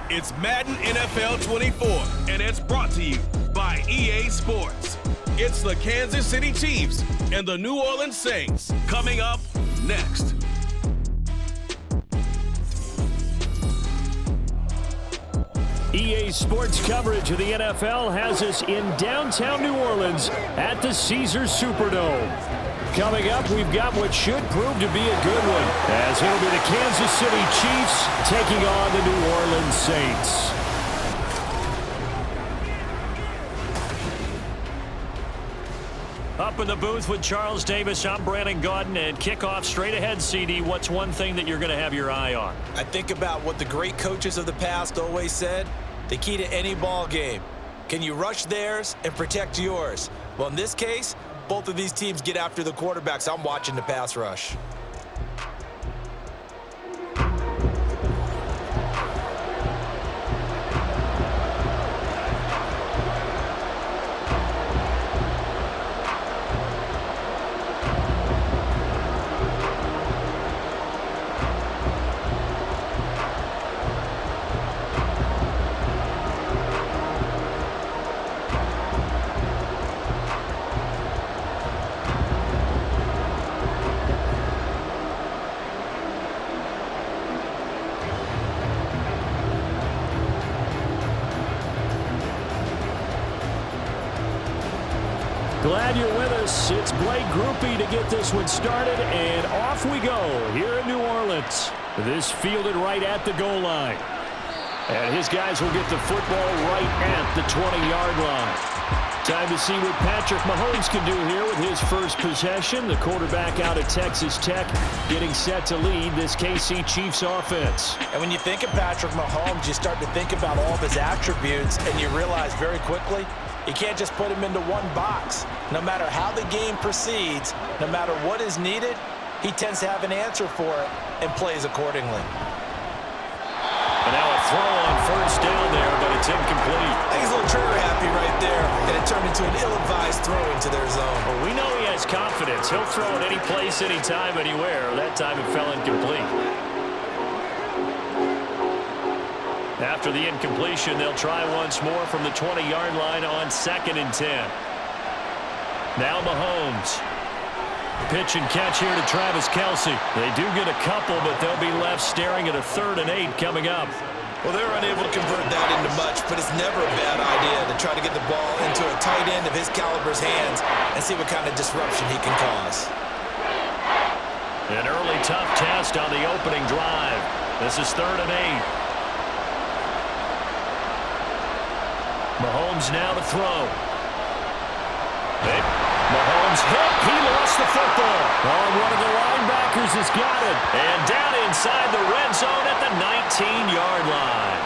It's Madden NFL 24, and it's brought to you by EA Sports. It's the Kansas City Chiefs and the New Orleans Saints coming up next. EA Sports coverage of the NFL has us in downtown New Orleans at the Caesars Superdome. Coming up, we've got what should prove to be a good one, as it'll be the Kansas City Chiefs taking on the New Orleans Saints. Up in the booth with Charles Davis, I'm Brandon Gaudin, and kickoff straight ahead, CD. What's one thing that you're going to have your eye on? I think about what the great coaches of the past always said. The key to any ball game. Can you rush theirs and protect yours? Well, in this case, both of these teams get after the quarterbacks. I'm watching the pass rush. Glad you're with us. It's Blake Groupie to get this one started, and off we go here in New Orleans. This fielded right at the goal line. And his guys will get the football right at the 20-yard line. Time to see what Patrick Mahomes can do here with his first possession. The quarterback out of Texas Tech getting set to lead this KC Chiefs offense. And when you think of Patrick Mahomes, you start to think about all of his attributes, and you realize very quickly, you can't just put him into one box. No matter how the game proceeds, no matter what is needed, he tends to have an answer for it and plays accordingly. And now a throw on first down there, but it's incomplete. I think he's a little trigger happy right there, and it turned into an ill-advised throw into their zone. Well, we know he has confidence. He'll throw it any place, anytime, anywhere. That time it fell incomplete. After the incompletion, they'll try once more from the 20-yard line on 2nd and 10. Now Mahomes. Pitch and catch here to Travis Kelce. They do get a couple, but they'll be left staring at a 3rd and 8 coming up. Well, they're unable to convert that into much, but it's never a bad idea to try to get the ball into a tight end of his caliber's hands and see what kind of disruption he can cause. An early tough test on the opening drive. This is 3rd and 8. Mahomes now to throw. Mahomes hit. He lost the football. Oh, one of the linebackers has got it. And down inside the red zone at the 19-yard line.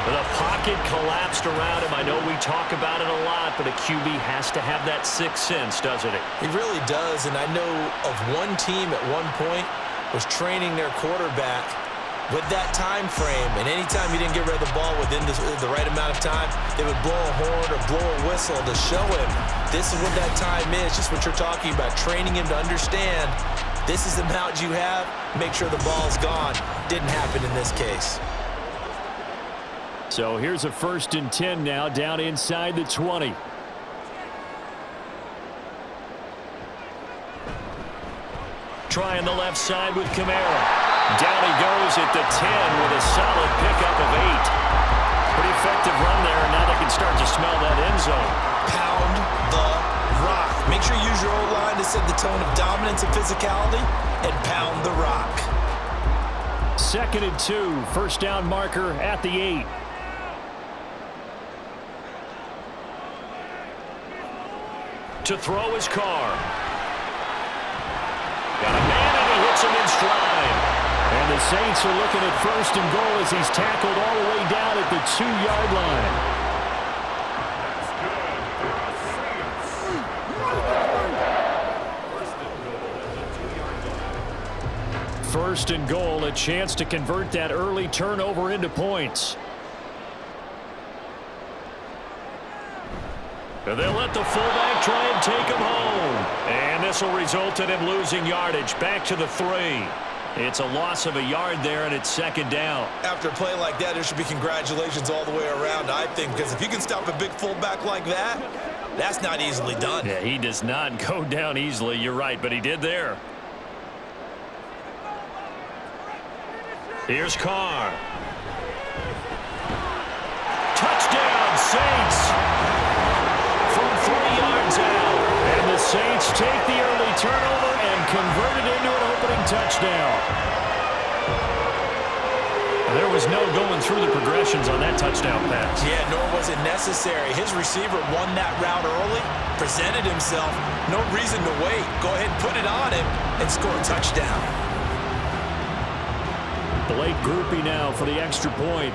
The pocket collapsed around him. I know we talk about it a lot, but a QB has to have that sixth sense, doesn't it? He really does, and I know of one team at one point was training their quarterback with that time frame, and anytime he didn't get rid of the ball within the right amount of time, they would blow a horn or blow a whistle to show him this is what that time is, just what you're talking about, training him to understand this is the amount you have, make sure the ball's gone. Didn't happen in this case. So here's a 1st and 10 now, down inside the 20. Trying the left side with Kamara. Down he goes at the 10 with a solid pickup of 8. Pretty effective run there, and now they can start to smell that end zone. Pound the rock. Make sure you use your old line to set the tone of dominance and physicality, and pound the rock. 2nd and 2, first down marker at the 8. To throw his Carr. Got a man, and he hits him in stride. And the Saints are looking at 1st and goal as he's tackled all the way down at the 2-yard line. 1st and goal, a chance to convert that early turnover into points. They'll let the fullback try and take him home. And this will result in him losing yardage back to the 3. It's a loss of a yard there, and it's second down. After a play like that, there should be congratulations all the way around, I think, because if you can stop a big fullback like that, that's not easily done. Yeah, he does not go down easily. You're right, but he did there. Here's Carr. Touchdown, Saints. From 3 yards out. And the Saints take the early turnover and convert it into an opening touchdown. There was no going through the progressions on that touchdown pass. Yeah, nor was it necessary. His receiver won that route early, presented himself. No reason to wait. Go ahead and put it on him and score a touchdown. Blake Groupie now for the extra point.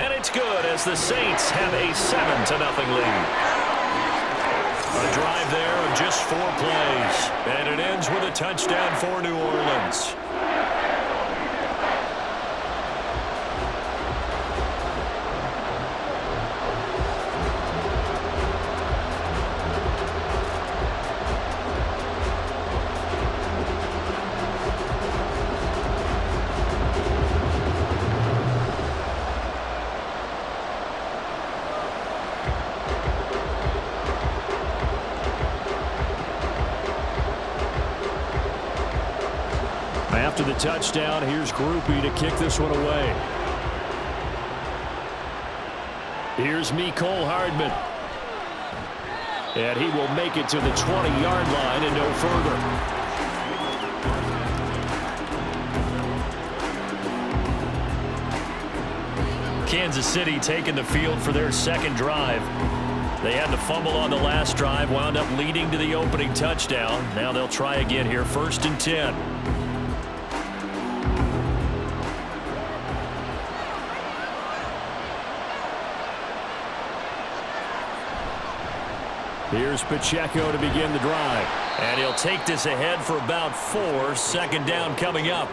And it's good as the Saints have a 7-0 lead. A drive there of just 4 plays. And it ends with a touchdown for New Orleans. After the touchdown, here's Groupie to kick this one away. Here's Mecole Hardman. And he will make it to the 20-yard line and no further. Kansas City taking the field for their second drive. They had to fumble on the last drive, wound up leading to the opening touchdown. Now they'll try again here, 1st and 10. Here's Pacheco to begin the drive. And he'll take this ahead for about 4. Second down coming up.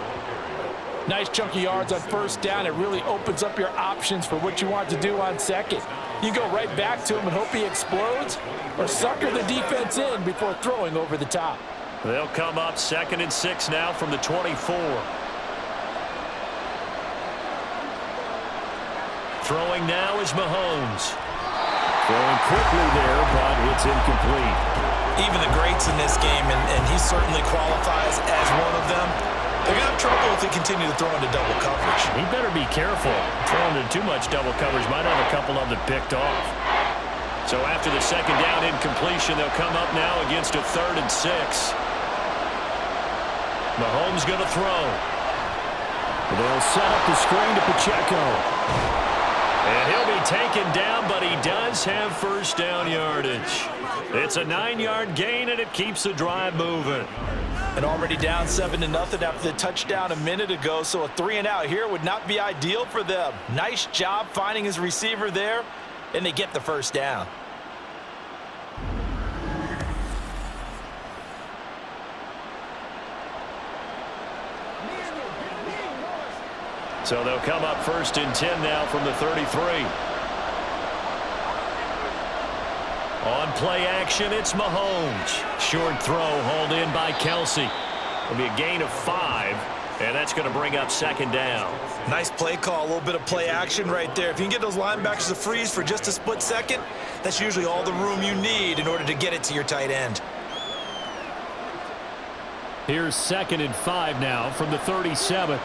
Nice chunky yards on 1st down. It really opens up your options for what you want to do on 2nd. You go right back to him and hope he explodes, or sucker the defense in before throwing over the top. They'll come up 2nd and 6 now from the 24. Throwing now is Mahomes. Throwing quickly there, but it's incomplete. Even the greats in this game, and he certainly qualifies as one of them, they're going to have trouble if they continue to throw into double coverage. He better be careful. Throwing into too much double coverage might have a couple of them picked off. So after the second down incompletion, they'll come up now against a 3rd and 6. Mahomes going to throw. They'll set up the screen to Pacheco. And he'll be taken down, but he does have 1st down yardage. It's a 9-yard gain, and it keeps the drive moving. And already down 7-0 after the touchdown a minute ago, so a 3-and-out here would not be ideal for them. Nice job finding his receiver there, and they get the 1st down. So they'll come up 1st and 10 now from the 33. On play action, it's Mahomes. Short throw hauled in by Kelsey. It'll be a gain of 5, and that's going to bring up 2nd down. Nice play call, a little bit of play action right there. If you can get those linebackers to freeze for just a split second, that's usually all the room you need in order to get it to your tight end. Here's 2nd and 5 now from the 37.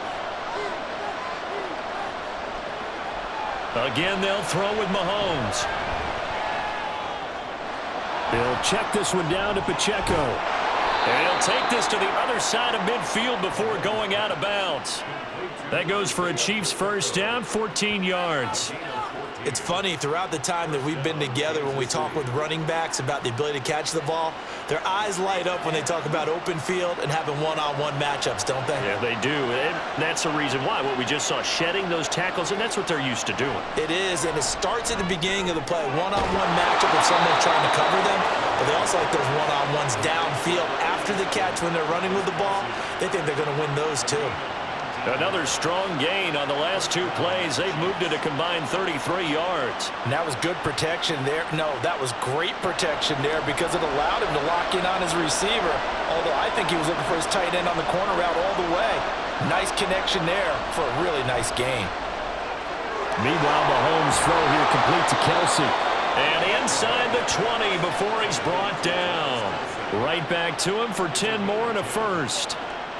Again, they'll throw with Mahomes. He'll check this one down to Pacheco. And he'll take this to the other side of midfield before going out of bounds. That goes for a Chiefs 1st down, 14 yards. It's funny, throughout the time that we've been together, when we talk with running backs about the ability to catch the ball, their eyes light up when they talk about open field and having one-on-one matchups, don't they? Yeah, they do. And that's the reason why. What we just saw, shedding those tackles, and that's what they're used to doing. It is, and it starts at the beginning of the play. One-on-one matchup if someone's trying to cover them, but they also like those one-on-ones downfield after the catch when they're running with the ball. They think they're going to win those too. Another strong gain on the last 2 plays. They've moved it a combined 33 yards. And that was good protection there. No, that was great protection there because it allowed him to lock in on his receiver. Although I think he was looking for his tight end on the corner route all the way. Nice connection there for a really nice gain. Meanwhile, Mahomes' throw here complete to Kelsey. And inside the 20 before he's brought down. Right back to him for 10 more and a first.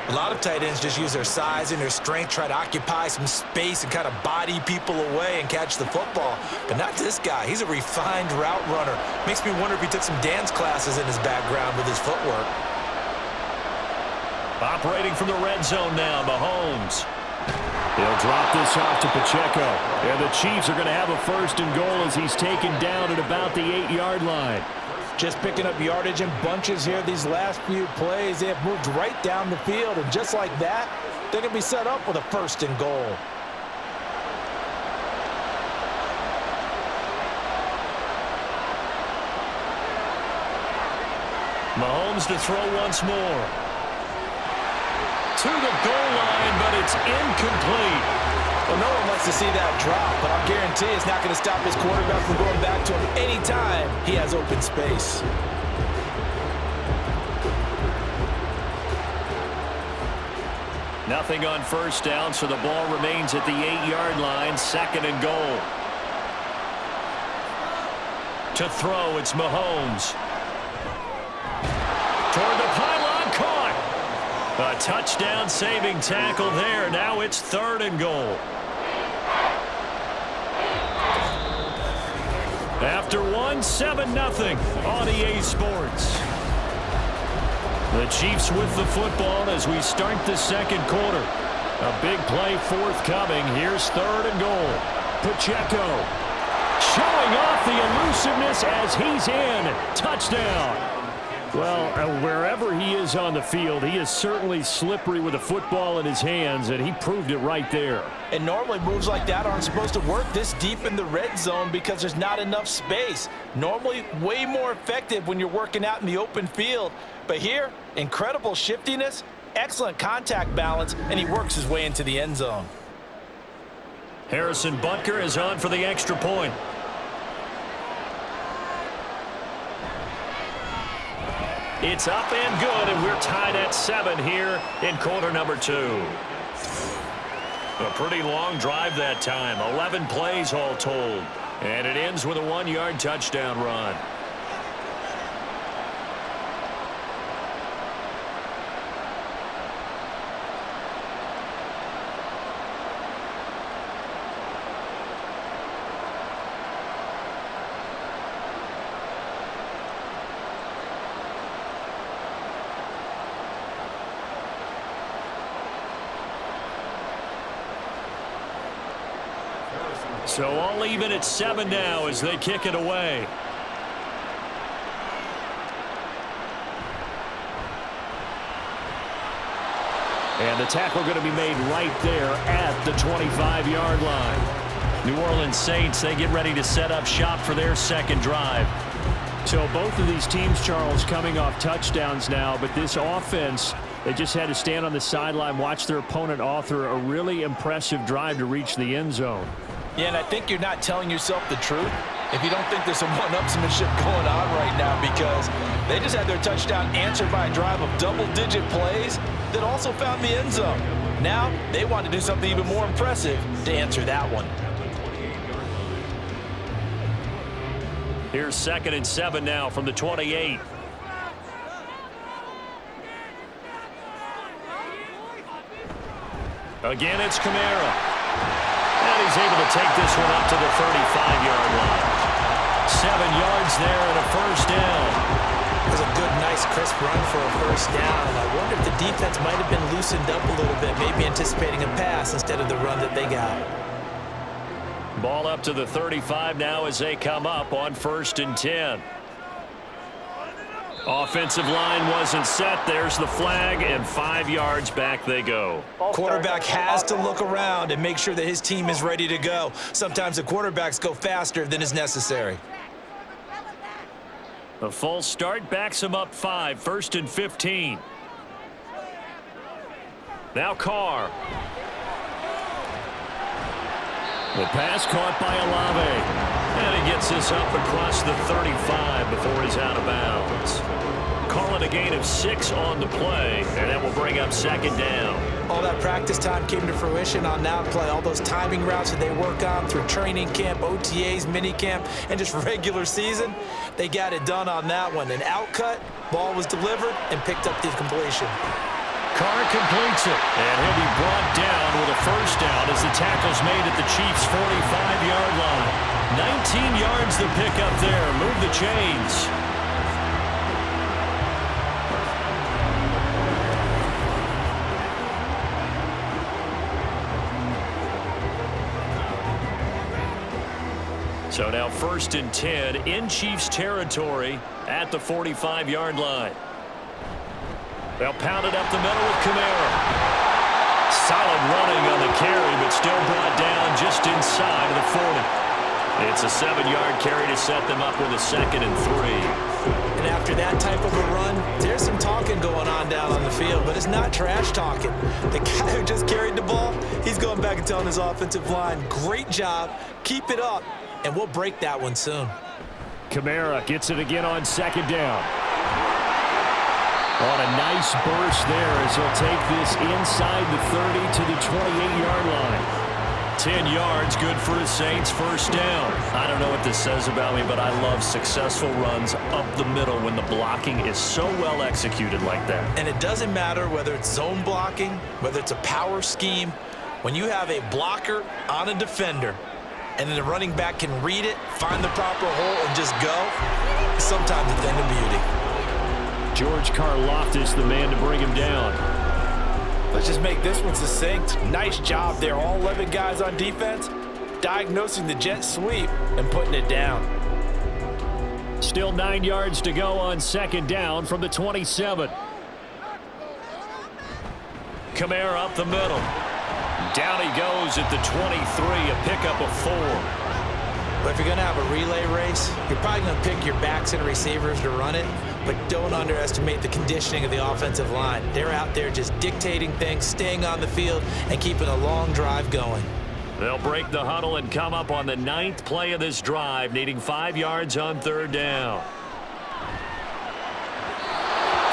A lot of tight ends just use their size and their strength, try to occupy some space and kind of body people away and catch the football. But not this guy. He's a refined route runner. Makes me wonder if he took some dance classes in his background with his footwork. Operating from the red zone now, Mahomes. He'll drop this off to Pacheco. And the Chiefs are going to have a first and goal as he's taken down at about the 8-yard line. Just picking up yardage in bunches here these last few plays. They have moved right down the field, and just like that, they're going to be set up with a first and goal. Mahomes to throw once more. To the goal line, but it's incomplete. Well, no one wants to see that drop, but I'll guarantee it's not going to stop his quarterback from going back to him anytime he has open space. Nothing on first down, so the ball remains at the 8-yard line, second and goal. To throw, it's Mahomes. Toward the pylon, caught. A touchdown saving tackle there. Now it's third and goal. After 7-0 on EA Sports. The Chiefs with the football as we start the second quarter. A big play forthcoming. Here's third and goal. Pacheco showing off the elusiveness as he's in. Touchdown. Well, wherever he is on the field, he is certainly slippery with a football in his hands, and he proved it right there. And normally moves like that aren't supposed to work this deep in the red zone because there's not enough space. Normally way more effective when you're working out in the open field. But here, incredible shiftiness, excellent contact balance, and he works his way into the end zone. Harrison Butker is on for the extra point. It's up and good, and we're tied at 7 here in quarter number 2. A pretty long drive that time, 11 plays all told. And it ends with a 1-yard touchdown run. So all even at 7 now as they kick it away. And the tackle going to be made right there at the 25-yard line. New Orleans Saints, they get ready to set up shop for their second drive. So both of these teams, Charles, coming off touchdowns now, but this offense, they just had to stand on the sideline, watch their opponent author a really impressive drive to reach the end zone. Yeah, and I think you're not telling yourself the truth if you don't think there's some one-upsmanship going on right now, because they just had their touchdown answered by a drive of double-digit plays that also found the end zone. Now they want to do something even more impressive to answer that one. Here's 2nd and 7 now from the 28. Again, it's Kamara. And he's able to take this one up to the 35-yard line. 7 yards there and a first down. It was a good, nice, crisp run for a first down. I wonder if the defense might have been loosened up a little bit, maybe anticipating a pass instead of the run that they got. Ball up to the 35 now as they come up on 1st and 10. Offensive line wasn't set. There's the flag, and 5 yards back they go. Quarterback has to look around and make sure that his team is ready to go. Sometimes the quarterbacks go faster than is necessary. A false start backs him up 5, 1st and 15. Now Carr. The pass caught by Olave. And he gets this up across the 35 before he's out of bounds. Call it a gain of 6 on the play, and that will bring up second down. All that practice time came to fruition on that play. All those timing routes that they work on through training camp, OTAs, minicamp, and just regular season, they got it done on that one. An outcut, ball was delivered, and picked up the completion. Carr completes it, and he'll be brought down with a first down as the tackle's made at the Chiefs' 45-yard line. 19 yards to pick up there. Move the chains. So now 1st and 10 in Chiefs territory at the 45-yard line. They'll pound it up the middle with Kamara. Solid running on the carry, but still brought down just inside of the 40. It's a 7-yard carry to set them up with a 2nd and 3. And after that type of a run, there's some talking going on down on the field, but it's not trash talking. The guy who just carried the ball, he's going back and telling his offensive line, great job, keep it up, and we'll break that one soon. Kamara gets it again on 2nd down. On a nice burst there as he'll take this inside the 30 to the 28-yard line. 10 yards, good for the Saints, first down. I don't know what this says about me, but I love successful runs up the middle when the blocking is so well executed like that. And it doesn't matter whether it's zone blocking, whether it's a power scheme. When you have a blocker on a defender, and then the running back can read it, find the proper hole, and just go, sometimes it's end of beauty. George Karlaftis, the man to bring him down. Let's just make this one succinct. Nice job there. All 11 guys on defense diagnosing the jet sweep and putting it down. Still 9 yards to go on 2nd down from the 27. Kamara up the middle. Down he goes at the 23, a pickup of 4. But if you're going to have a relay race, you're probably going to pick your backs and receivers to run it, but don't underestimate the conditioning of the offensive line. They're out there just dictating things, staying on the field, and keeping a long drive going. They'll break the huddle and come up on the 9th play of this drive, needing 5 yards on 3rd down.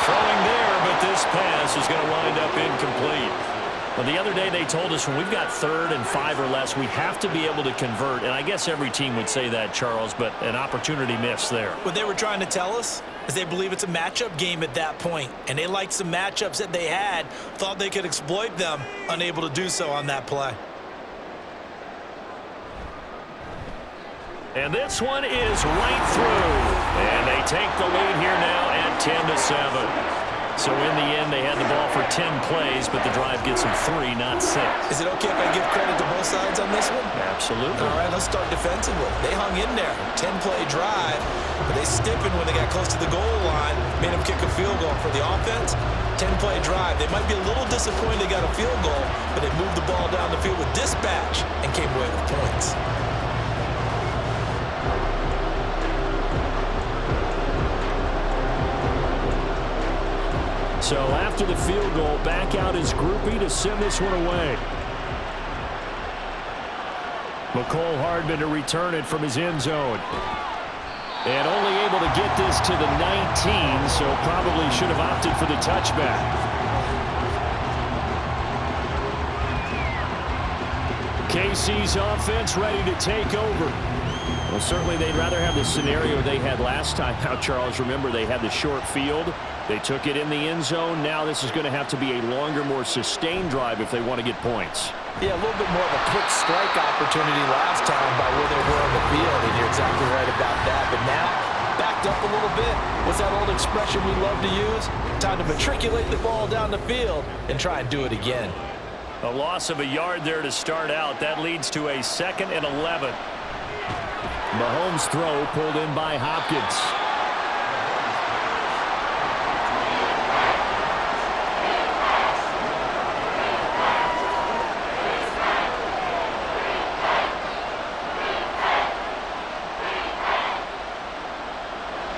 Throwing there, but this pass is going to wind up incomplete. Well, the other day they told us when we've got 3rd and 5 or less, we have to be able to convert. And I guess every team would say that, Charles, but an opportunity missed there. What they were trying to tell us is they believe it's a matchup game at that point. And they liked some matchups that they had, thought they could exploit them, unable to do so on that play. And this one is right through. And they take the lead here now at 10-7. So in the end, they had the ball for 10 plays, but the drive gets them 3, not 6. Is it okay if I give credit to both sides on this one? Absolutely. All right, let's start defensively. They hung in there, 10-play drive, but they stiffened when they got close to the goal line, made them kick a field goal. For the offense, 10-play drive. They might be a little disappointed they got a field goal, but they moved the ball down the field with dispatch and came away with points. So after the field goal, back out is Groupie to send this one away. McCole Hardman to return it from his end zone. And only able to get this to the 19, so probably should have opted for the touchback. KC's offense ready to take over. Well, certainly they'd rather have the scenario they had last time. Now, Charles, remember they had the short field. They took it in the end zone. Now this is going to have to be a longer, more sustained drive if they want to get points. Yeah, a little bit more of a quick strike opportunity last time by where they were on the field, and you're exactly right about that. But now, backed up a little bit. What's that old expression we love to use? Time to matriculate the ball down the field and try and do it again. A loss of a yard there to start out. That leads to a 2nd and 11. Mahomes' throw pulled in by Hopkins.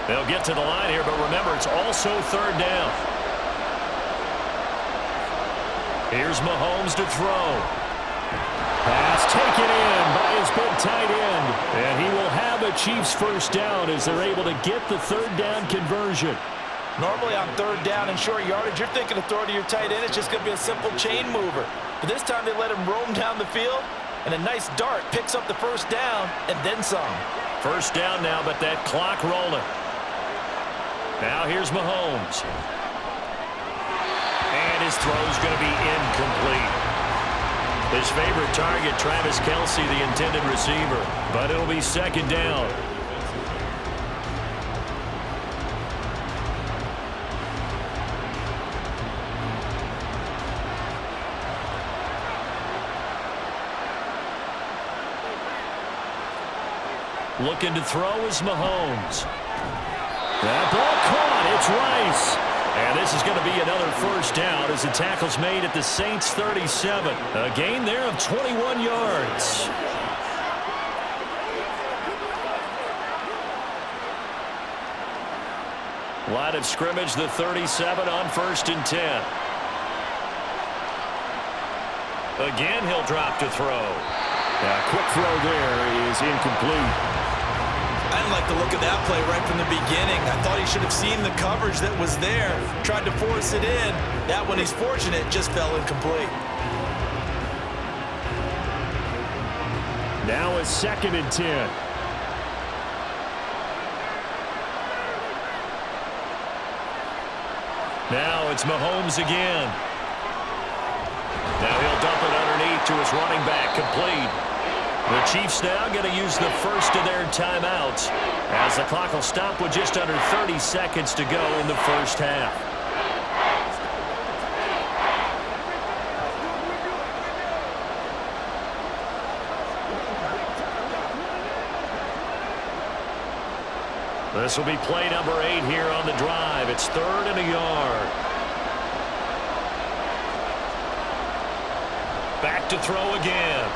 They'll get to the line here, but remember, it's also 3rd down. Here's Mahomes to throw. Pass taken in by big tight end. And he will have a Chiefs first down as they're able to get the third down conversion. Normally on third down and short yardage, you're thinking of throwing to your tight end. It's just going to be a simple chain mover. But this time they let him roam down the field, and a nice dart picks up the first down and then some. First down now, but that clock rolling. Now here's Mahomes. And his throw's going to be incomplete. His favorite target, Travis Kelce, the intended receiver. But it'll be second down. Looking to throw is Mahomes. That ball caught. It's Rice. And this is going to be another first down as the tackle's made at the Saints' 37. A gain there of 21 yards. Line of scrimmage, the 37 on 1st and 10. Again, he'll drop to throw. Quick throw there is incomplete. I didn't like the look of that play right from the beginning. I thought he should have seen the coverage that was there, tried to force it in. That one, he's fortunate, just fell incomplete. Now a 2nd and 10. Now it's Mahomes again. Now he'll dump it underneath to his running back, complete. The Chiefs now going to use the first of their timeouts as the clock will stop with just under 30 seconds to go in the first half. This will be play number 8 here on the drive. It's 3rd and a yard. Back to throw again.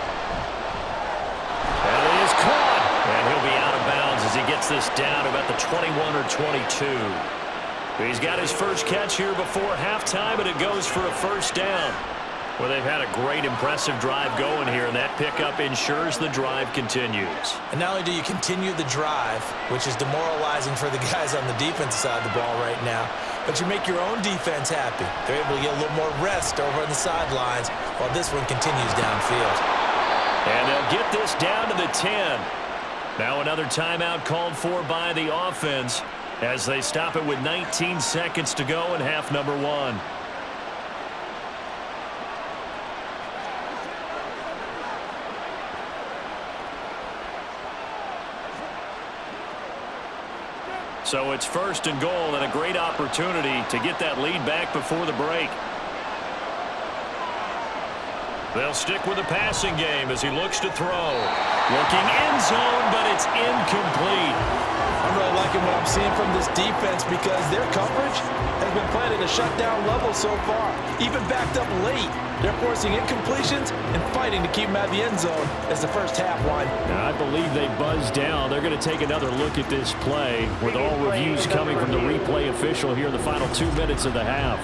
And it is caught. And he'll be out of bounds as he gets this down about the 21 or 22. He's got his first catch here before halftime, and it goes for a first down. Well, they've had a great, impressive drive going here, and that pickup ensures the drive continues. And not only do you continue the drive, which is demoralizing for the guys on the defensive side of the ball right now, but you make your own defense happy. They're able to get a little more rest over on the sidelines while this one continues downfield. And they'll get this down to the 10. Now another timeout called for by the offense as they stop it with 19 seconds to go in half number 1. So it's 1st and goal and a great opportunity to get that lead back before the break. They'll stick with the passing game as he looks to throw. Looking end zone, but it's incomplete. I'm really liking what I'm seeing from this defense because their coverage has been playing at a shutdown level so far. Even backed up late, they're forcing incompletions and fighting to keep them out of the end zone as the first half winds. I believe they buzzed down. They're going to take another look at this play with all reviews coming from the replay official here in the final 2 minutes of the half.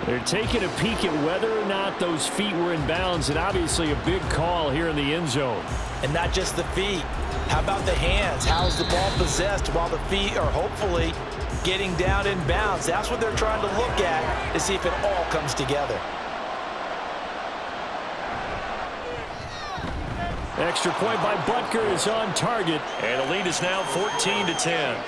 They're taking a peek at whether or not those feet were in bounds, and obviously a big call here in the end zone. And not just the feet. How about the hands? How's the ball possessed while the feet are hopefully getting down in bounds? That's what they're trying to look at to see if it all comes together. Extra point by Butker is on target, and the lead is now 14-10.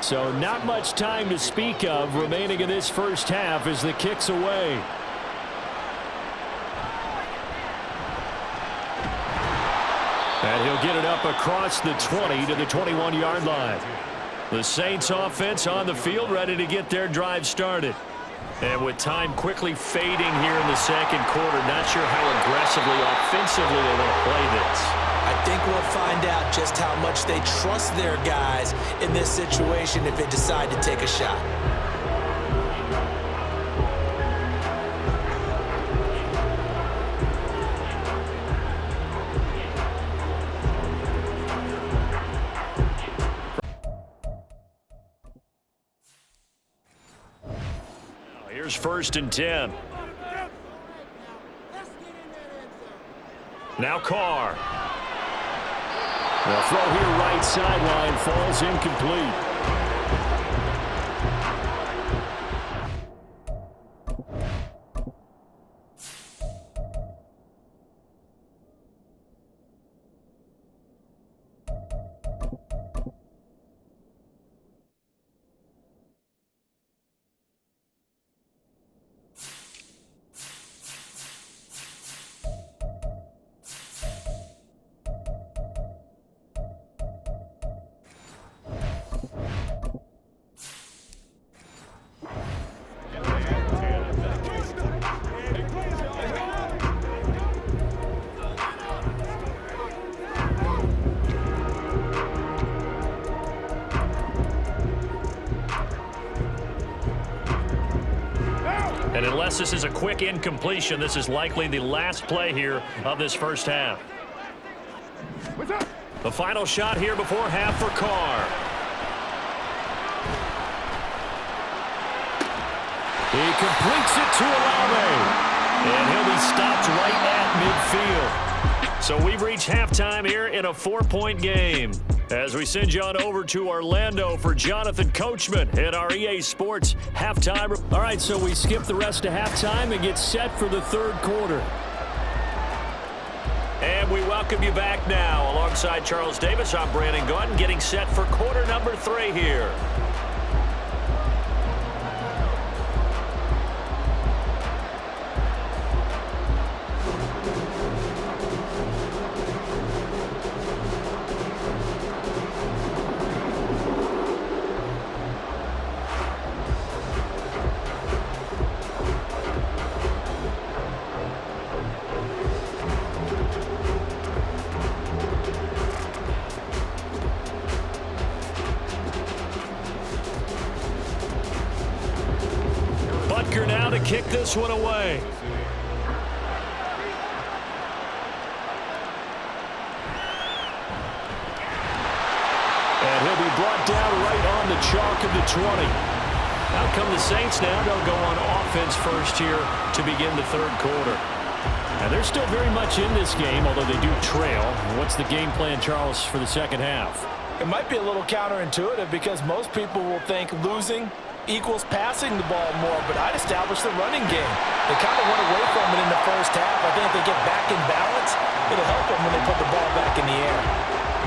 So not much time to speak of remaining in this first half as the kick's away. And he'll get it up across the 20 to the 21-yard line. The Saints offense on the field ready to get their drive started. And with time quickly fading here in the second quarter, not sure how aggressively, offensively they want to play this. I think we'll find out just how much they trust their guys in this situation if they decide to take a shot. Here's 1st and 10. Now Carr. The throw here right sideline falls incomplete. And unless this is a quick incompletion, this is likely the last play here of this first half. The final shot here before half for Carr. He completes it to Olave. And he'll be stopped right at midfield. So we've reached halftime here in a 4-point game. As we send you on over to Orlando for Jonathan Coachman at our EA Sports halftime. All right, so we skip the rest of halftime and get set for the third quarter. And we welcome you back now. Alongside Charles Davis, I'm Brandon Gautin, getting set for quarter number 3 here. Now to kick this one away. And he'll be brought down right on the chalk of the 20. Out come the Saints now. They'll go on offense first here to begin the third quarter. Now they're still very much in this game, although they do trail. What's the game plan, Charles, for the second half? It might be a little counterintuitive because most people will think losing equals passing the ball more, but I'd establish the running game. They kind of went away from it in the first half. I think if they get back in balance, it'll help them when they put the ball back in the air.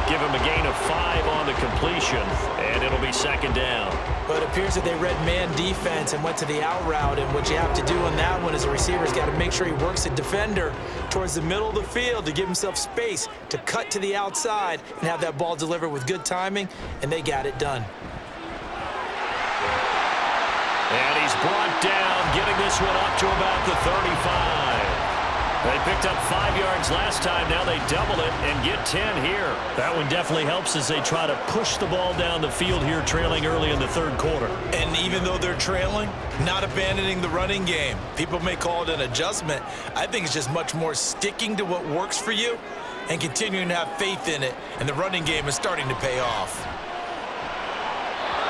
Give him a gain of 5 on the completion, and it'll be second down. But it appears that they read man defense and went to the out route, and what you have to do on that one is a receiver's got to make sure he works a defender towards the middle of the field to give himself space to cut to the outside and have that ball delivered with good timing, and they got it done. And he's brought down, getting this one up to about the 35. They picked up 5 yards last time. Now they double it and get 10 here. That one definitely helps as they try to push the ball down the field here, trailing early in the third quarter. And even though they're trailing, not abandoning the running game. People may call it an adjustment. I think it's just much more sticking to what works for you and continuing to have faith in it. And the running game is starting to pay off.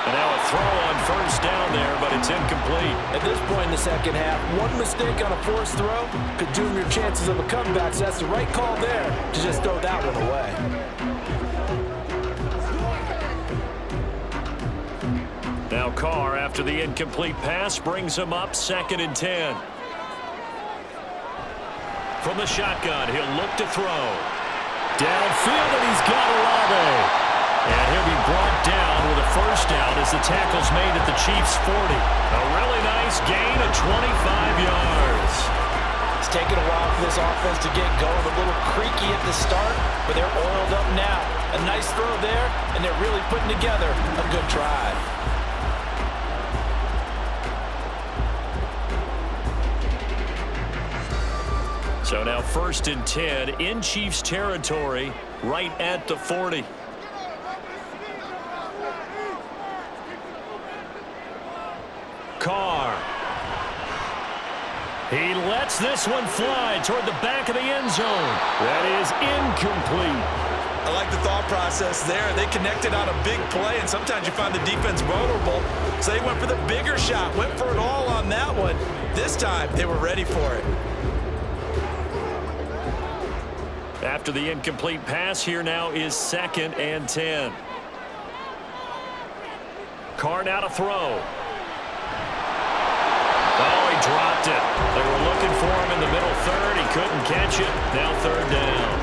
And now a throw on first down there, but it's incomplete. At this point in the second half, one mistake on a forced throw could doom your chances of a comeback. So that's the right call there to just throw that one away. Now Carr, after the incomplete pass, brings him up 2nd and 10. From the shotgun, he'll look to throw. Downfield, and he's got Olave. And he'll be brought down with a first down as the tackle's made at the Chiefs' 40. A really nice gain of 25 yards. It's taken a while for this offense to get going. A little creaky at the start, but they're oiled up now. A nice throw there, and they're really putting together a good drive. So now 1st and 10 in Chiefs territory, right at the 40. Carr. He lets this one fly toward the back of the end zone. That is incomplete. I like the thought process there. They connected on a big play, and sometimes you find the defense vulnerable. So they went for the bigger shot, went for it all on that one. This time, they were ready for it. After the incomplete pass, here now is 2nd and 10. Carr now to throw. Oh, he dropped it. They were looking for him in the middle third. He couldn't catch it. Now 3rd down.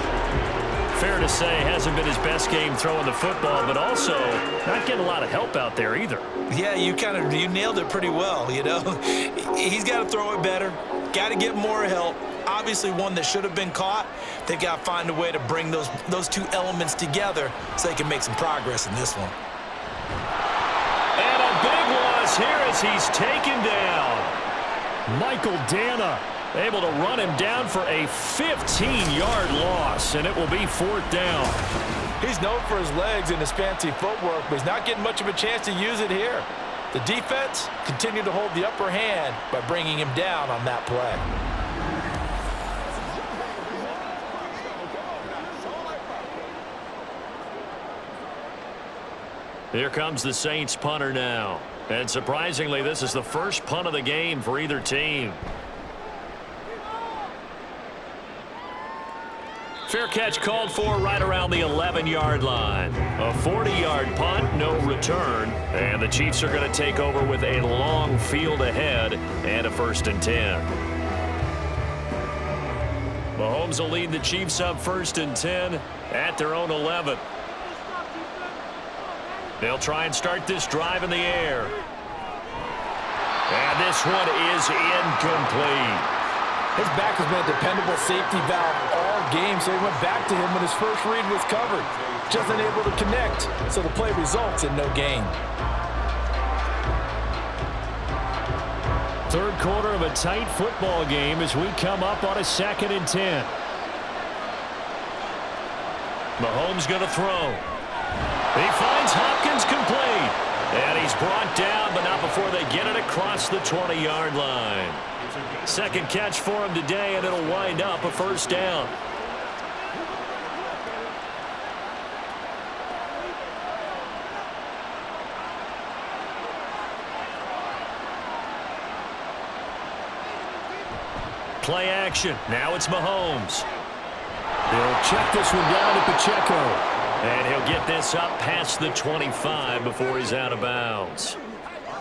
Fair to say, hasn't been his best game throwing the football, but also not getting a lot of help out there either. Yeah, you nailed it pretty well, you know. He's got to throw it better, got to get more help. Obviously one that should have been caught. They've got to find a way to bring those two elements together so they can make some progress in this one. And a big loss here as he's taken down. Michael Dana able to run him down for a 15-yard loss, and it will be 4th down. He's known for his legs and his fancy footwork, but he's not getting much of a chance to use it here. The defense continued to hold the upper hand by bringing him down on that play. Here comes the Saints punter now. And surprisingly, this is the first punt of the game for either team. Fair catch called for right around the 11-yard line. A 40-yard punt, no return. And the Chiefs are going to take over with a long field ahead and a 1st and 10. Mahomes will lead the Chiefs up 1st and 10 at their own 11. They'll try and start this drive in the air. And this one is incomplete. His back has been a dependable safety valve all game, so he went back to him when his first read was covered. Just unable to connect, so the play results in no gain. 3rd quarter of a tight football game as we come up on a 2nd and 10. Mahomes going to throw. He finds Hopkins complete. And he's brought down, but not before they get it across the 20-yard line. 2nd catch for him today, and it'll wind up a 1st down. Play action. Now it's Mahomes. He'll check this one down to Pacheco. And he'll get this up past the 25 before he's out of bounds.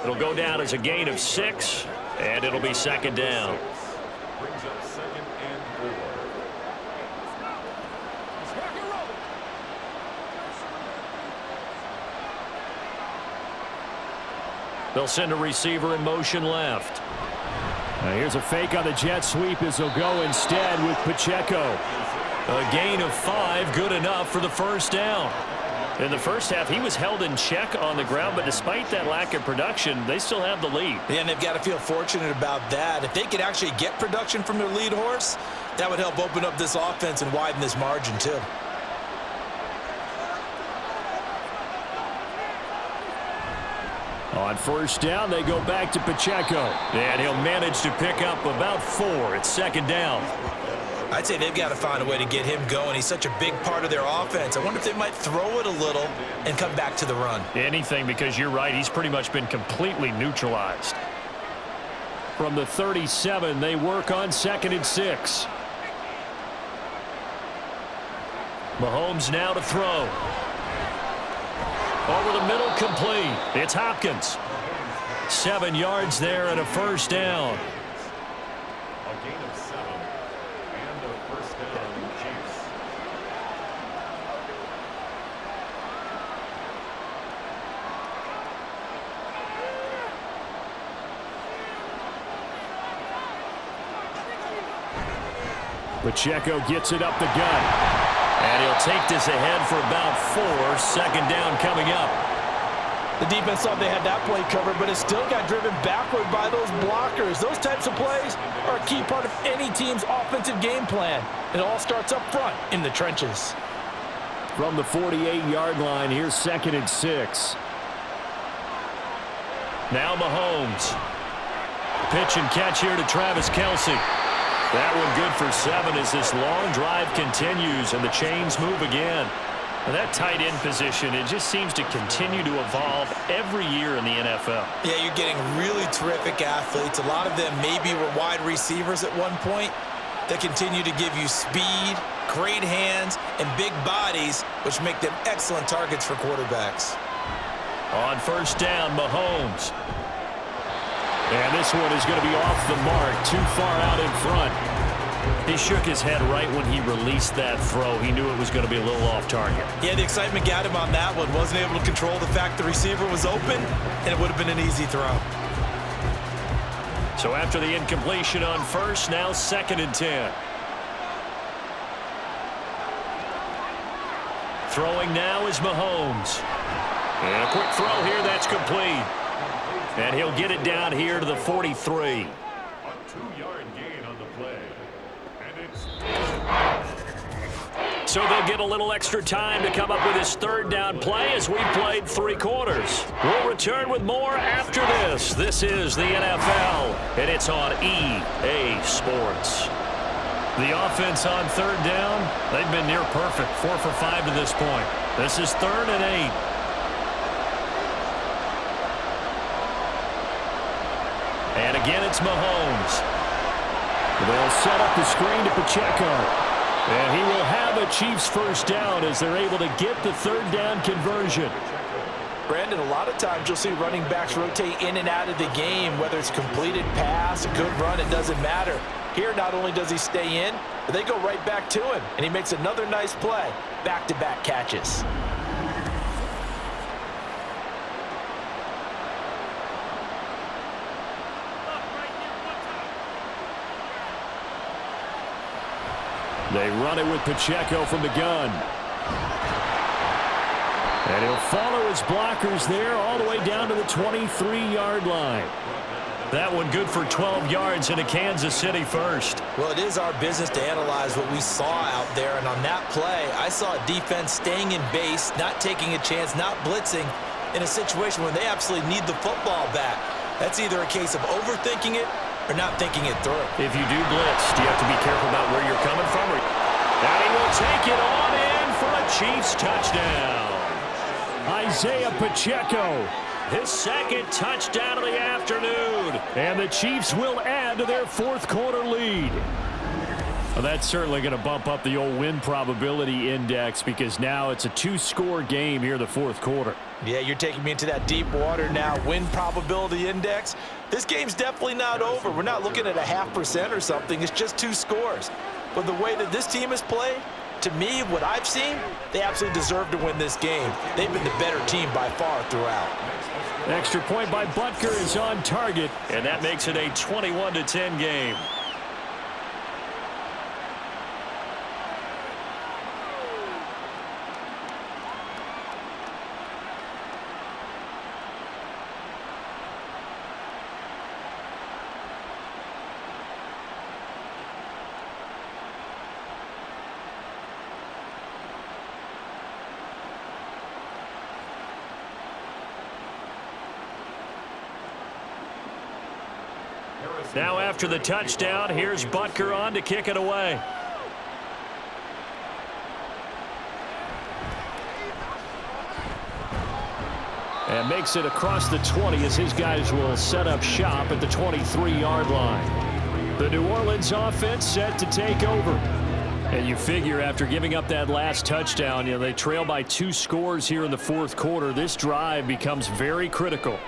It'll go down as a gain of 6, and it'll be 2nd down. Brings up 2nd and 4. They'll send a receiver in motion left. Now here's a fake on the jet sweep as he'll go instead with Pacheco. A gain of 5, good enough for the 1st down. In the first half, he was held in check on the ground, but despite that lack of production, they still have the lead. Yeah, and they've got to feel fortunate about that. If they could actually get production from their lead horse, that would help open up this offense and widen this margin too. On 1st down, they go back to Pacheco. And he'll manage to pick up about 4. It's 2nd down. I'd say they've got to find a way to get him going. He's such a big part of their offense. I wonder if they might throw it a little and come back to the run. Anything, because you're right. He's pretty much been completely neutralized. From the 37, they work on 2nd and 6. Mahomes now to throw. Over the middle, complete. It's Hopkins. 7 yards there and a 1st down. A gain of 7 and a 1st down, Chiefs. Pacheco gets it up the gut. And he'll take this ahead for about 4. 2nd down coming up. The defense thought they had that play covered, but it still got driven backward by those blockers. Those types of plays are a key part of any team's offensive game plan. It all starts up front in the trenches. From the 48-yard line, here's 2nd and 6. Now Mahomes. Pitch and catch here to Travis Kelce. That one good for 7 as this long drive continues and the chains move again. And that tight end position, it just seems to continue to evolve every year in the NFL. Yeah, you're getting really terrific athletes. A lot of them maybe were wide receivers at one point. They continue to give you speed, great hands, and big bodies, which make them excellent targets for quarterbacks. On 1st down, Mahomes. And this one is going to be off the mark, too far out in front. He shook his head right when he released that throw. He knew it was going to be a little off target. Yeah, the excitement got him on that one. Wasn't able to control the fact the receiver was open, and it would have been an easy throw. So after the incompletion on 1st, now 2nd and 10. Throwing now is Mahomes. And a quick throw here, that's complete. And he'll get it down here to the 43. A 2-yard gain on the play. And it's... So they'll get a little extra time to come up with his 3rd down play as we've played 3 quarters. We'll return with more after this. This is the NFL, and it's on EA Sports. The offense on 3rd down, they've been near perfect, 4 for 5 to this point. This is 3rd and 8. And again, it's Mahomes. They'll set up the screen to Pacheco. And he will have a Chiefs 1st down as they're able to get the 3rd down conversion. Brandon, a lot of times you'll see running backs rotate in and out of the game, whether it's a completed pass, a good run, it doesn't matter. Here, not only does he stay in, but they go right back to him, and he makes another nice play. Back-to-back catches. They run it with Pacheco from the gun. And he'll follow his blockers there all the way down to the 23-yard line. That one good for 12 yards into Kansas City 1st. Well, it is our business to analyze what we saw out there, and on that play, I saw a defense staying in base, not taking a chance, not blitzing in a situation where they absolutely need the football back. That's either a case of overthinking it or not thinking it through. If you do blitz, do you have to be careful about where you're coming from? And he will take it on in for a Chiefs touchdown. Isaiah Pacheco, his 2nd touchdown of the afternoon. And the Chiefs will add to their 4th quarter lead. Well, that's certainly going to bump up the old win probability index because now it's a 2-score game here in the 4th quarter. Yeah, you're taking me into that deep water now. Win probability index. This game's definitely not over. We're not looking at a 0.5% or something. It's just 2 scores. But the way that this team has played, to me, what I've seen, they absolutely deserve to win this game. They've been the better team by far throughout. Extra point by Butker is on target, and that makes it a 21-10 game. Now after the touchdown, here's Butker on to kick it away. And makes it across the 20 as his guys will set up shop at the 23-yard line. The New Orleans offense set to take over. And you figure after giving up that last touchdown, they trail by 2 scores here in the 4th quarter. This drive becomes very critical.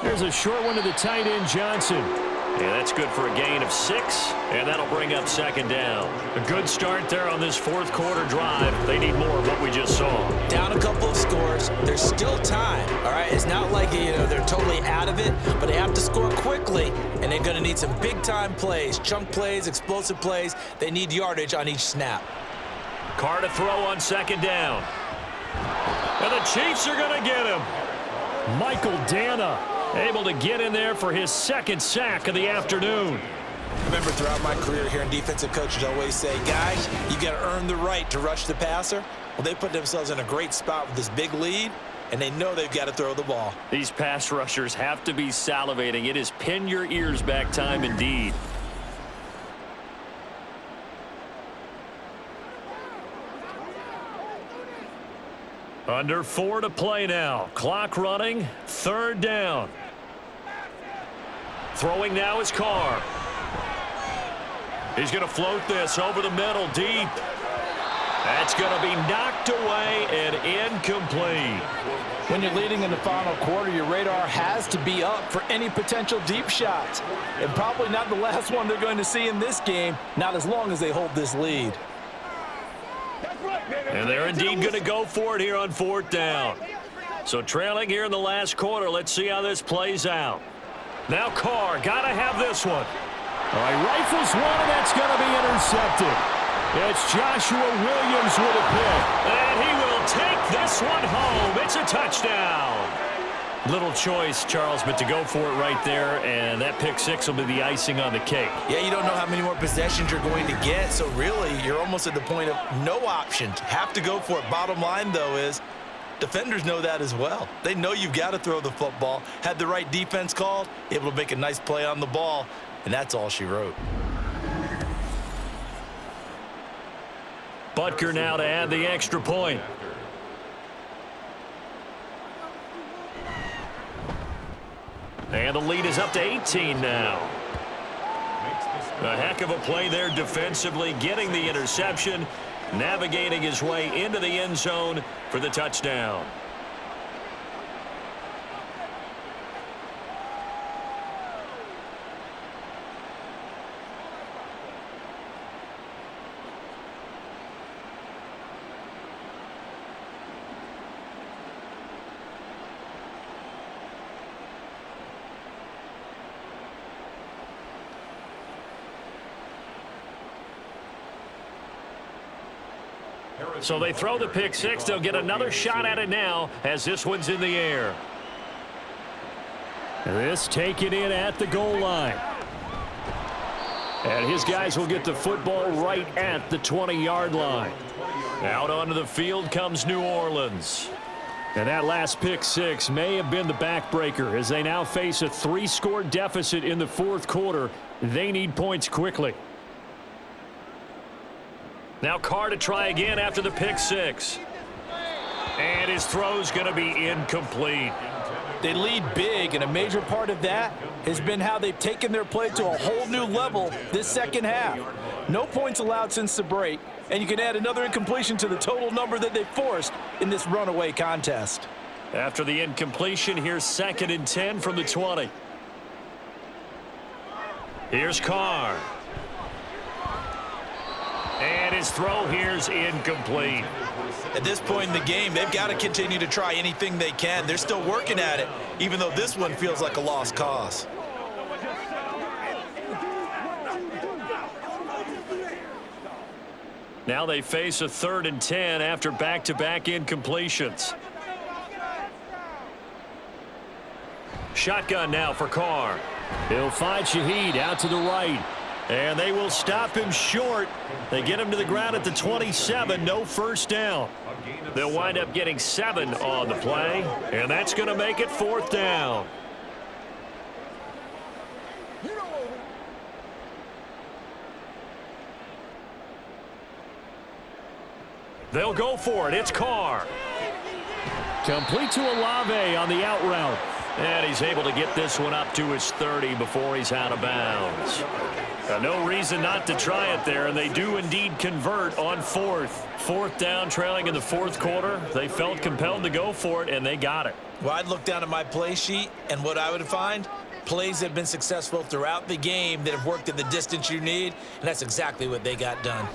There's a short one to the tight end, Johnson. And that's good for a gain of 6, and that'll bring up 2nd down. A good start there on this 4th quarter drive. They need more of what we just saw. Down a couple of scores. There's still time, all right? It's not like, they're totally out of it, but they have to score quickly, and they're going to need some big-time plays, chunk plays, explosive plays. They need yardage on each snap. Carr to throw on 2nd down. And the Chiefs are going to get him. Michael Dana able to get in there for his second sack of the afternoon. Remember, throughout my career here in defensive coaches always say, guys, you got to earn the right to rush the passer. Well, they put themselves in a great spot with this big lead, and they know they've got to throw the ball. These pass rushers have to be salivating. It is pin your ears back time indeed. Under 4 to play now. Clock running. 3rd down. Throwing now is Carr. He's going to float this over the middle deep. That's going to be knocked away and incomplete. When you're leading in the final quarter, your radar has to be up for any potential deep shots. And probably not the last one they're going to see in this game, not as long as they hold this lead. And they're indeed going to go for it here on 4th down. So trailing here in the last quarter, let's see how this plays out. Now Carr, got to have this one. All right, rifles one, and that's going to be intercepted. It's Joshua Williams with a pick. And he will take this one home. It's a touchdown. Little choice, Charles, but to go for it right there, and that pick six will be the icing on the cake. Yeah, you don't know how many more possessions you're going to get, so really you're almost at the point of no options. Have to go for it. Bottom line, though, is defenders know that as well. They know you've got to throw the football. Had the right defense called, able to make a nice play on the ball, and that's all she wrote. Butker now to add the extra point. And the lead is up to 18 now. A heck of a play there defensively, getting the interception, navigating his way into the end zone for the touchdown. So they throw the pick six. They'll get another shot at it now as this one's in the air. This taken in at the goal line. And his guys will get the football right at the 20-yard line. Out onto the field comes New Orleans. And that last pick six may have been the backbreaker as they now face a 3-score deficit in the 4th quarter. They need points quickly. Now Carr to try again after the pick six. And his throw's going to be incomplete. They lead big, and a major part of that has been how they've taken their play to a whole new level this second half. No points allowed since the break, and you can add another incompletion to the total number that they forced in this runaway contest. After the incompletion, here's 2nd and 10 from the 20. Here's Carr. And his throw here's incomplete. At this point in the game, they've got to continue to try anything they can. They're still working at it, even though this one feels like a lost cause. Now they face a 3rd and 10 after back-to-back incompletions. Shotgun now for Carr. He'll find Shaheed out to the right. And they will stop him short. They get him to the ground at the 27. No first down. They'll wind up getting 7 on the play. And that's going to make it 4th down. They'll go for it. It's Carr. Complete to Olave on the out route. And he's able to get this one up to his 30 before he's out of bounds. No reason not to try it there, and they do indeed convert on 4th. 4th down, trailing in the 4th quarter. They felt compelled to go for it, and they got it. Well, I'd look down at my play sheet, and what I would find, plays have been successful throughout the game that have worked at the distance you need, and that's exactly what they got done.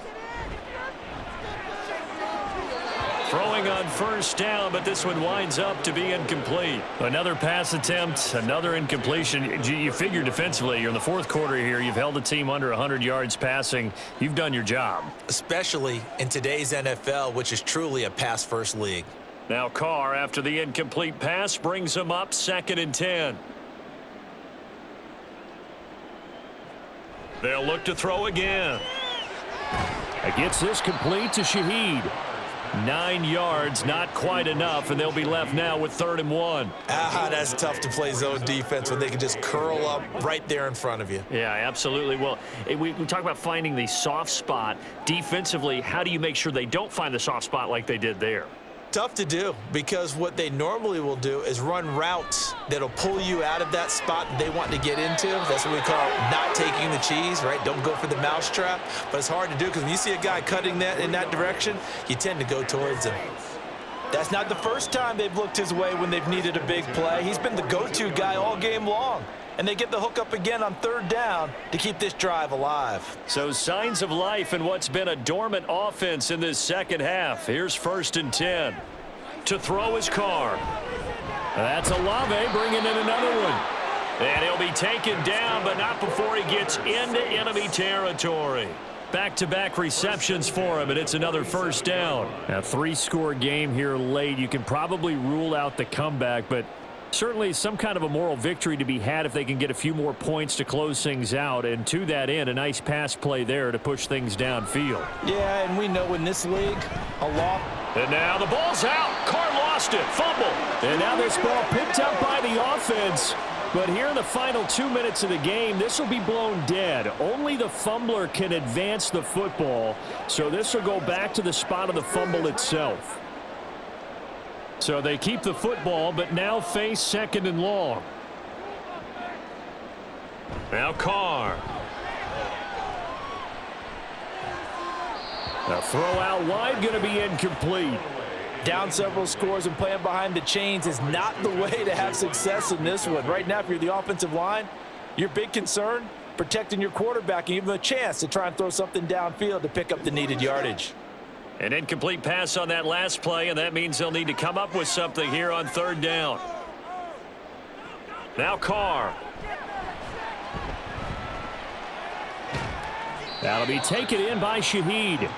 Throwing on first down, but this one winds up to be incomplete. Another pass attempt, another incompletion. You figure defensively, you're in the 4th quarter here. You've held a team under 100 yards passing. You've done your job. Especially in today's NFL, which is truly a pass-first league. Now Carr, after the incomplete pass, brings him up 2nd and 10. They'll look to throw again. Gets this complete to Shaheed. 9 yards, not quite enough, and they'll be left now with 3rd and 1. That's tough to play zone defense when they can just curl up right there in front of you. Yeah, absolutely. Well, we talk about finding the soft spot. Defensively, how do you make sure they don't find the soft spot like they did there? Tough to do, because what they normally will do is run routes that'll pull you out of that spot that they want to get into. That's what we call not taking the cheese, right? Don't go for the mousetrap. But it's hard to do because when you see a guy cutting that in that direction, you tend to go towards him. That's not the first time they've looked his way when they've needed a big play. He's been the go-to guy all game long. And they get the hook up again on 3rd down to keep this drive alive. So signs of life in what's been a dormant offense in this second half. Here's 1st and 10. To throw his Carr. That's Olave bringing in another one. And he'll be taken down, but not before he gets into enemy territory. Back-to-back receptions for him, and it's another 1st down. A 3-score game here late. You can probably rule out the comeback, but certainly some kind of a moral victory to be had if they can get a few more points to close things out. And to that end, a nice pass play there to push things downfield. Yeah, and we know in this league, a lot. And now the ball's out. Carr lost it. Fumble. And now this ball picked up by the offense. But here in the final 2 minutes of the game, this will be blown dead. Only the fumbler can advance the football. So this will go back to the spot of the fumble itself. So they keep the football, but now face 2nd and long. Now Carr. The throw out wide going to be incomplete. Down several scores and playing behind the chains is not the way to have success in this one. Right now, if you're the offensive line, your big concern, protecting your quarterback and give him a chance to try and throw something downfield to pick up the needed yardage. An incomplete pass on that last play, and that means they'll need to come up with something here on 3rd down. Now Carr. That'll be taken in by Shaheed.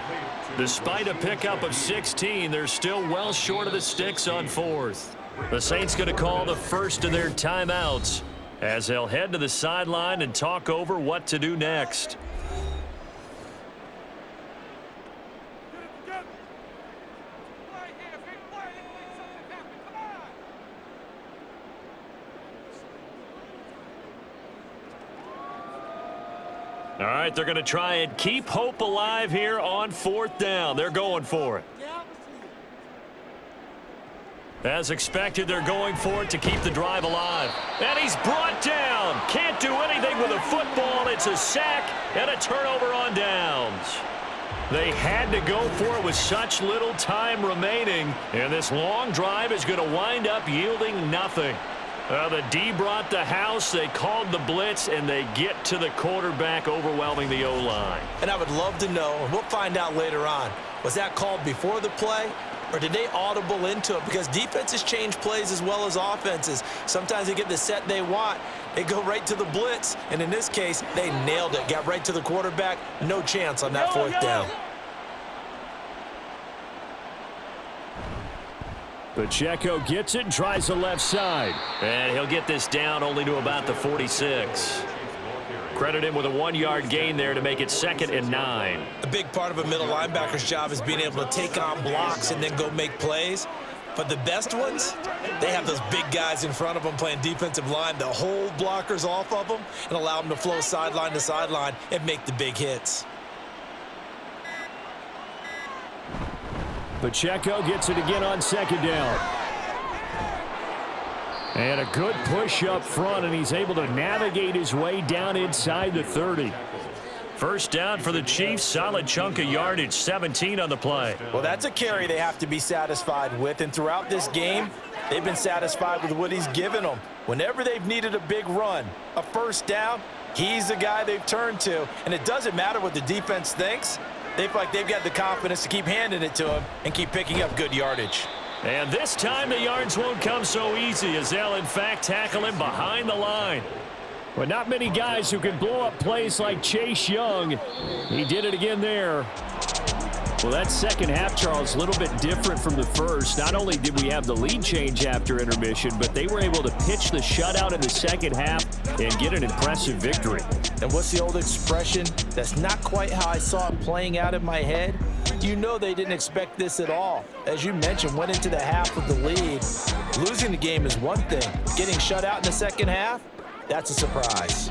Despite a pickup of 16, they're still well short of the sticks on 4th. The Saints going to call the first of their timeouts as they'll head to the sideline and talk over what to do next. All right, they're going to try and keep hope alive here on 4th down. They're going for it. As expected, they're going for it to keep the drive alive. And he's brought down. Can't do anything with a football. It's a sack and a turnover on downs. They had to go for it with such little time remaining. And this long drive is going to wind up yielding nothing. The D brought the house, they called the blitz, and they get to the quarterback, overwhelming the O-line. And I would love to know, and we'll find out later on, was that called before the play, or did they audible into it? Because defenses change plays as well as offenses. Sometimes they get the set they want, they go right to the blitz, and in this case, they nailed it, got right to the quarterback, no chance on that 4th down. Pacheco gets it and tries the left side. And he'll get this down only to about the 46. Credit him with a 1-yard gain there to make it 2nd and 9. A big part of a middle linebacker's job is being able to take on blocks and then go make plays. But the best ones, they have those big guys in front of them playing defensive line to hold blockers off of them and allow them to flow sideline to sideline and make the big hits. Pacheco gets it again on 2nd down. And a good push up front, and he's able to navigate his way down inside the 30. 1st down for the Chiefs, solid chunk of yardage, 17 on the play. Well, that's a carry they have to be satisfied with, and throughout this game, they've been satisfied with what he's given them. Whenever they've needed a big run, a 1st down, he's the guy they've turned to, and it doesn't matter what the defense thinks. They feel like they've got the confidence to keep handing it to him and keep picking up good yardage. And this time the yards won't come so easy as they'll, in fact, tackle him behind the line. But not many guys who can blow up plays like Chase Young. He did it again there. Well, that second half, Charles, a little bit different from the first. Not only did we have the lead change after intermission, but they were able to pitch the shutout in the second half and get an impressive victory. And what's the old expression? That's not quite how I saw it playing out in my head. You know they didn't expect this at all. As you mentioned, went into the half with the lead. Losing the game is one thing. Getting shut out in the second half, that's a surprise.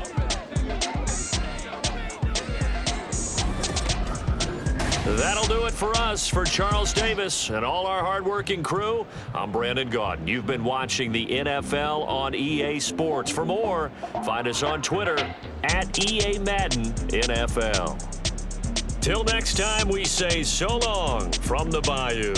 That'll do it for us. For Charles Davis and all our hardworking crew, I'm Brandon Gaudin. You've been watching the NFL on EA Sports. For more, find us on Twitter at EA Madden NFL. Till next time, we say so long from the Bayou.